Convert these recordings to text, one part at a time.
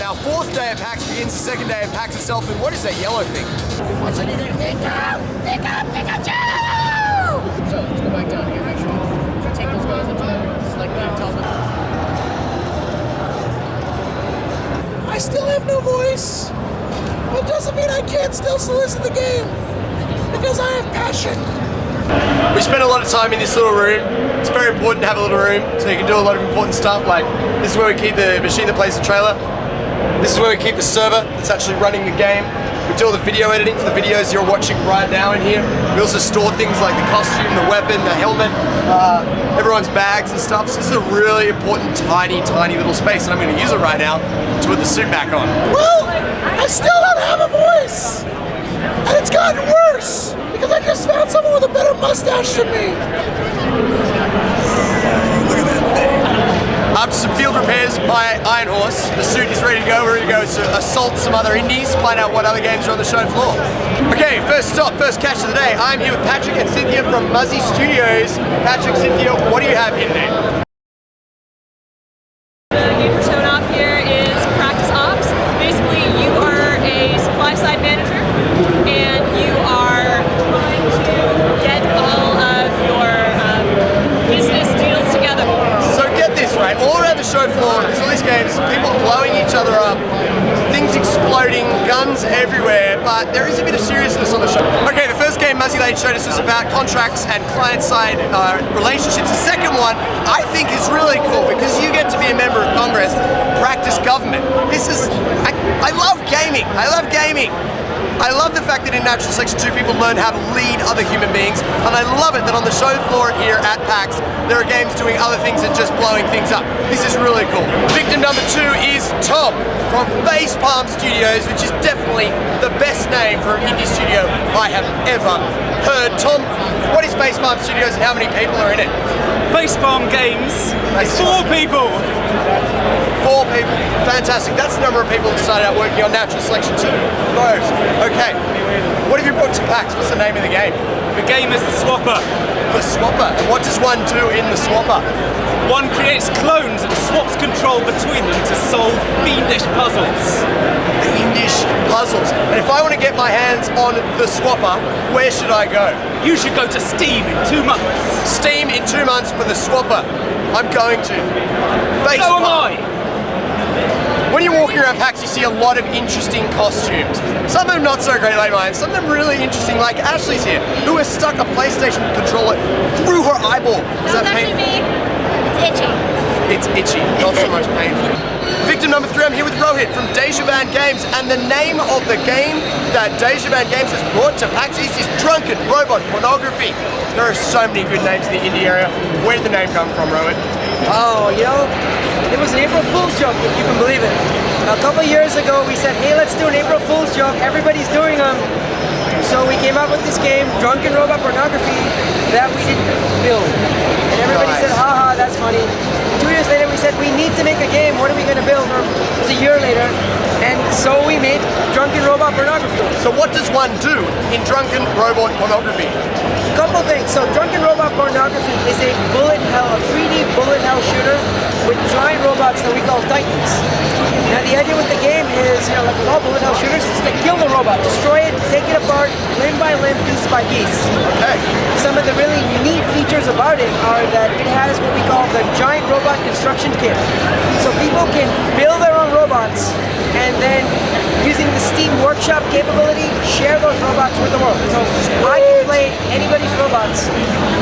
Our fourth day at PAX begins the second day at PAX itself, and what is that yellow thing? What's it even Pikachu! So let's go back down here, make sure we take those guys into the like that, tell them. I still have no voice. It doesn't mean I can't still solicit the game, because I have passion. We spent a lot of time in this little room. It's very important to have a little room so you can do a lot of important stuff. Like, this is where we keep the machine that plays the trailer. This is where we keep the server that's actually running the game. We do all the video editing for the videos you're watching right now in here. We also store things like the costume, the weapon, the helmet, everyone's bags and stuff. So this is a really important, tiny little space, and I'm going to use it right now to put the suit back on. Well, I still don't have a voice, and it's gotten worse because I just found someone with a better mustache than me. Look at that thing. After some field repairs by Iron Horse, the suit is ready to go. We're ready to go to assault some other indies, find out what other games are on the show floor. Okay, first stop, first catch of the day. I'm here with Patrick and Cynthia from Muzzy Studios. Patrick, Cynthia, what do you have here today? The game we're showing off here is practice ops. Basically, you are a supply side manager, and you are trying to get all of your business deals together. So get this right, all around the show floor, there's all these games, people blowing each other up, things exploding, guns everywhere, but there is a bit of seriousness on the show. Okay, the first game Muzzy Lane showed us was about contracts and client-side relationships. The second one, I think, is really cool because you get to be a member of Congress, practice government. This is, I love gaming, I love gaming. I love the fact that in Natural Selection 2 people learn how to lead other human beings, and I love it that on the show floor here at PAX there are games doing other things than just blowing things up. This is really cool. Victim number 2 is Tom from Facepalm Studios, which is definitely the best name for an indie studio I have ever heard. Tom, what is Facepalm Studios and how many people are in it? Facepalm Games is 4 people. 4 people. Fantastic. That's the number of people that started out working on Natural Selection 2. Those. Okay. What have you brought to PAX? What's the name of the game? The game is the Swapper. The Swapper. And what does one do in the Swapper? One creates clones and swaps control between them to solve fiendish puzzles. Fiendish puzzles. And if I want to get my hands on the Swapper, where should I go? You should go to Steam in 2 months. Steam in 2 months for the Swapper. I'm going to. So am I. When you're walking around PAX, you see a lot of interesting costumes. Some of them not so great like mine, some of them really interesting, like Ashley's here, who has stuck a PlayStation controller through her eyeball. Is that painful? Me. It's itchy. It's itchy, not so much painful. Victim number 3, I'm here with Rohit from Deja Band Games, and the name of the game that Deja Band Games has brought to PAX East is Drunken Robot Pornography. There are so many good names in the indie area. Where did the name come from, Rohit? Oh, you know, it was an April Fool's joke, if you can believe it. A couple years ago, we said, hey, let's do an April Fool's joke. Everybody's doing them. So we came up with this game, Drunken Robot Pornography, that we didn't build. And everybody said, haha, that's funny. 2 years later, we said, we need to make a game. What are we going to build? Or it was a year later. And so we made Drunken Robot Pornography. So what does one do in Drunken Robot Pornography? Couple things. So Drunken Robot Pornography is a bullet hell, a 3D bullet hell shooter with giant robots that we call Titans. Now the idea with the game is, you know, like with all bullet hell shooters, is to kill the robot, destroy it, take it apart, limb by limb, piece by piece. Okay. Some of the really neat features about it are that it has what we call the giant robot construction kit. So people can build their own robots and then using the Steam Workshop capability, share those robots with the world. So I can play anybody's robots.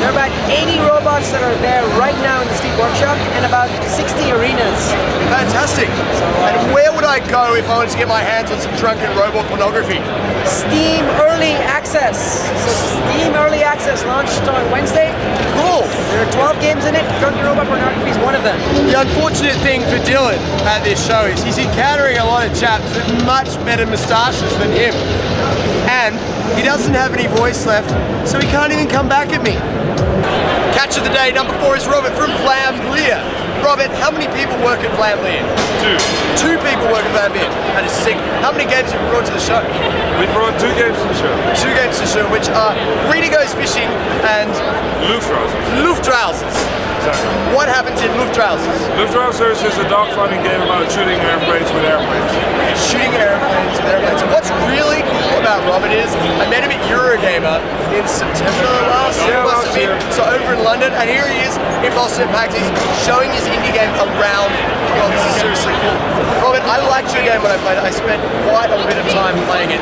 There are about 80 robots that are there right now in the Steam Workshop and about 60 arenas. Fantastic. And where would I go if I wanted to get my hands on some Drunken Robot Pornography? Steam Early Access. So Steam Early Access launched on Wednesday. Cool. There are 12 games in it. Drunken Robot Pornography is one of them. The unfortunate thing for Dillon at this show is he's encountering a lot of chaps with much better moustaches than him. And he doesn't have any voice left, so he can't even come back at me. Catch of the day, number 4 is Robert from Vlambeer. Robert, how many people work at Vlambeer? 2. 2 people work at Vlambeer. That is sick. How many games have you brought to the show? We brought 2 games to the show. 2 games to the show, which are Rita Goes Fishing and Lufttrousers. Lufttrousers. Exactly. What happens in Luftwaffe? Luftwaffe is a dogfighting game about shooting airplanes with airplanes. Shooting airplanes with airplanes. What's really cool about Robert is I met him at Eurogamer in September last year. So over in London, and here he is in Boston at PAX East showing his indie game around. God, this is seriously cool. Robert, I liked your game when I played it. I spent quite a bit of time playing it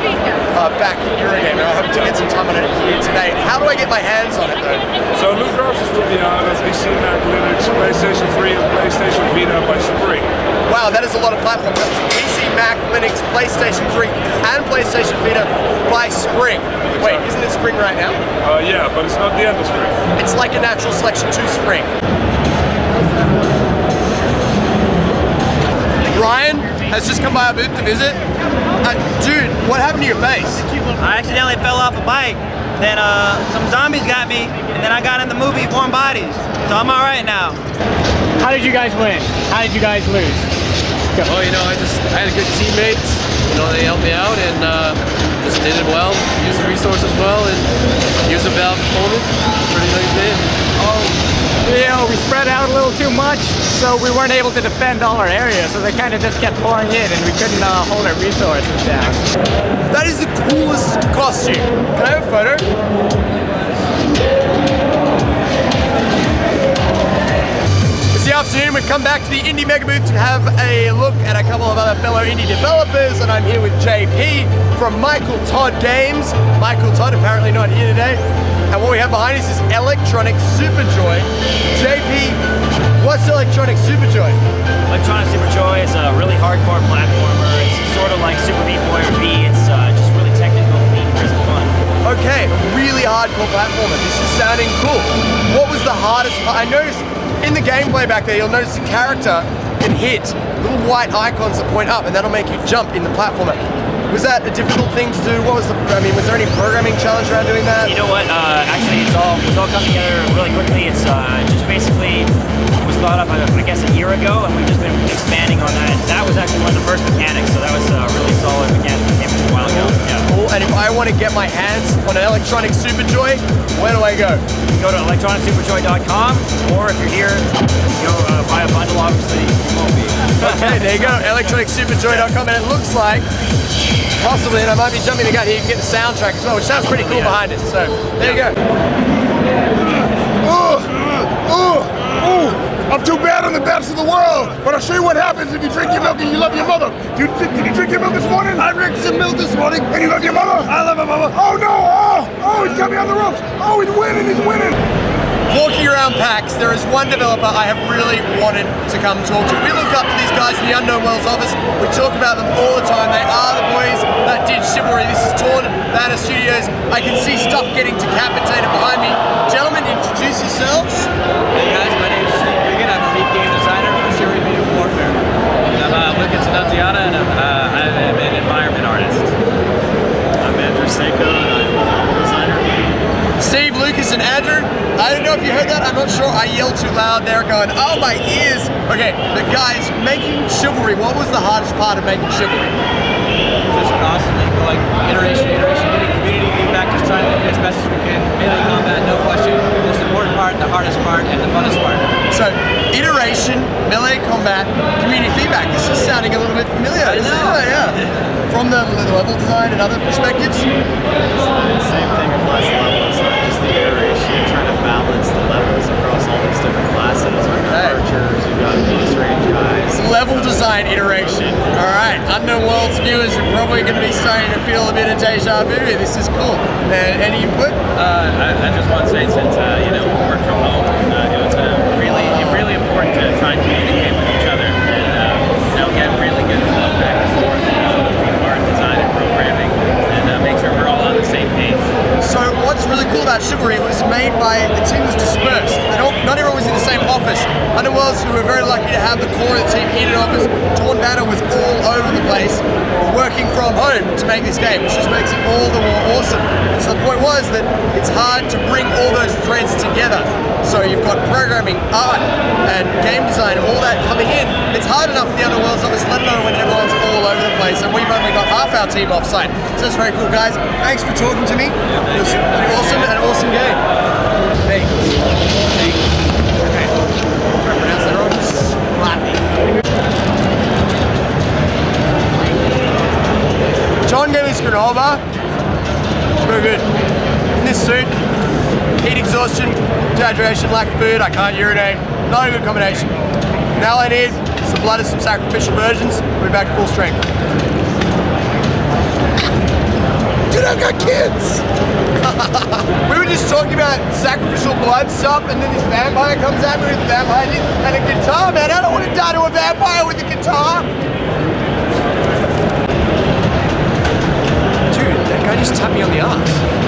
back at Eurogamer. I hope to get some time on it here today. How do I get my hands on it though? So Luftwaffe will be out on PC, Mac, Linux, PlayStation 3 and PlayStation Vita by spring. Wow, that is a lot of platforms. That's PC, Mac, Linux, PlayStation 3 and PlayStation Vita by spring. Wait, isn't it spring right now? Yeah, but it's not the end of spring. It's like a natural selection to spring. Ryan has just come by our booth to visit. Dude, what happened to your face? I accidentally fell off a bike. Then some zombies got me, and then I got in the movie Warm Bodies. So I'm all right now. How did you guys win? How did you guys lose? Oh, you know, I had good teammates. You know, they helped me out and just did it well. Used the resources well and used a valve component. Pretty nice game. You know, we spread out a little too much, so we weren't able to defend all our areas, so they kind of just kept pouring in and we couldn't hold our resources down. That is the coolest costume. Can I have a photo? It's the afternoon, we've come back to the Indie Mega Booth to have a look at a couple of other fellow indie developers, and I'm here with JP from Michael Todd Games. Michael Todd apparently not here today. And what we have behind us is Electronic Superjoy. JP, what's Electronic Superjoy? Electronic Superjoy is a really hardcore platformer. It's sort of like Super Meat Boy or V. It's just really technical, clean, crisp fun. Okay, really hardcore platformer. This is sounding cool. What was the hardest part? I noticed in the gameplay back there, you'll notice the character can hit little white icons that point up, and that'll make you jump in the platformer. Was that a difficult thing to do? Was there any programming challenge around doing that? You know what? Actually, it's all come together really quickly. It's just basically was thought up, I guess, a year ago, and we've just been expanding on that. That was actually one of the first mechanics, so that was a really solid mechanic that came in a while ago. Yeah. Cool. And if I want to get my hands on an Electronic Superjoy, where do I go? Go to electronicsuperjoy.com, or if you're here, go buy a bundle. Obviously, you won't be. Okay, there you go. electronicsuperjoy.com, and it looks like possibly, and I might be jumping the gun here, you can get the soundtrack as well, which sounds pretty cool behind it. So, there you go. I'm too bad on the best of the world, but I'll show you what happens if you drink your milk and you love your mother. Did you drink your milk this morning? I drank some milk this morning. And you love your mother? I love my mother. Oh no! Oh, he's got me on the ropes. Oh, he's winning, he's winning. Walking around PAX, there is one developer I have really wanted to come talk to. We look up to these guys in the Unknown Worlds office. We talk about them all the time. They are the boys that did Chivalry. This is Torn Banner Studios. I can see stuff getting decapitated behind me. Gentlemen, introduce yourselves. Hey guys, my name is Drunken. I'm a lead game designer for Chivalry Media Warframe. I'm Lucas Annunziata, and I'm an environment artist. I'm Andrew Seiko, and I'm a designer. Steve, Lucas, and Andrew. I don't know if you heard that. I'm not sure. I yelled too loud there going, oh, my ears. Okay, but guys, making Chivalry, what was the hardest part of making Chivalry? Just constantly going iteration, getting community feedback, just trying to make it as best as we can. Melee combat, no question. The most important part, the hardest part, and the funnest part. So, iteration, melee combat, community feedback. This is sounding a little bit familiar. I know. Yeah. From the level design and other perspectives? Same thing applies to level design, just the iteration, trying to balance the levels across all these different classes. We've got archers, we've got close range guys. Level design iteration. Alright, Unknown Worlds viewers are probably going to be starting to feel a bit of deja vu. This is cool. Any input? I just want to say, since we work from home, it was really important to try and communicate with each other and get really good flow back and forth between art, design, and programming, and make sure we're all on the same page. So what's really cool about Chivalry, it was made by, the team was dispersed. Not everyone was in the same office. Unknown Worlds, who were very lucky to have the core of the team in an office, Torn Banner was all over the place, working from home to make this game, which just makes it all the more awesome. So the point was that it's hard to bring all those threads together. So you've got programming, art, and game design, all that coming in. It's hard enough in the Unknown Worlds office, let alone when everyone's all over the place, and we've only got half our team off-site. So that's very cool, guys. Thanks for talking to me. It was pretty awesome, and an awesome game. Thanks. Okay. alcohol bar. Very good. In this suit, heat exhaustion, dehydration, lack of food, I can't urinate. Not a good combination. Now I need some blood and some sacrificial versions. We'll be back to full strength. Dude, I've got kids! We were just talking about sacrificial blood stuff, and then this vampire comes at me with a vampire and a guitar, man. I don't want to die to a vampire with a guitar. Dude, that guy just tapped me on the ass.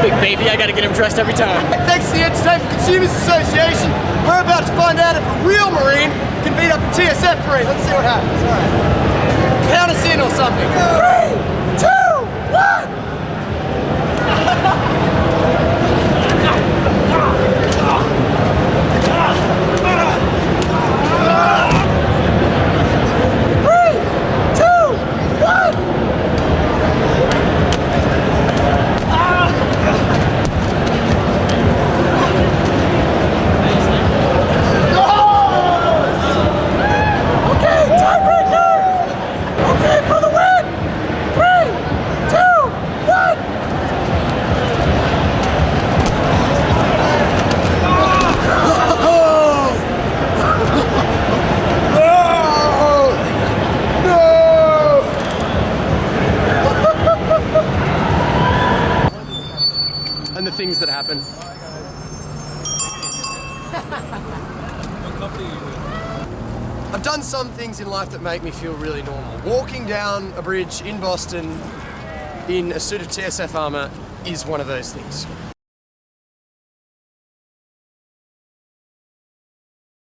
Big baby, I gotta get him dressed every time. Thanks to the Entertainment Consumers Association, we're about to find out if a real Marine can beat up a TSF Marine. Let's see what happens. All right. Count us in or something. 3, 2, 1. And the things that happen. I've done some things in life that make me feel really normal. Walking down a bridge in Boston in a suit of TSF armor is one of those things.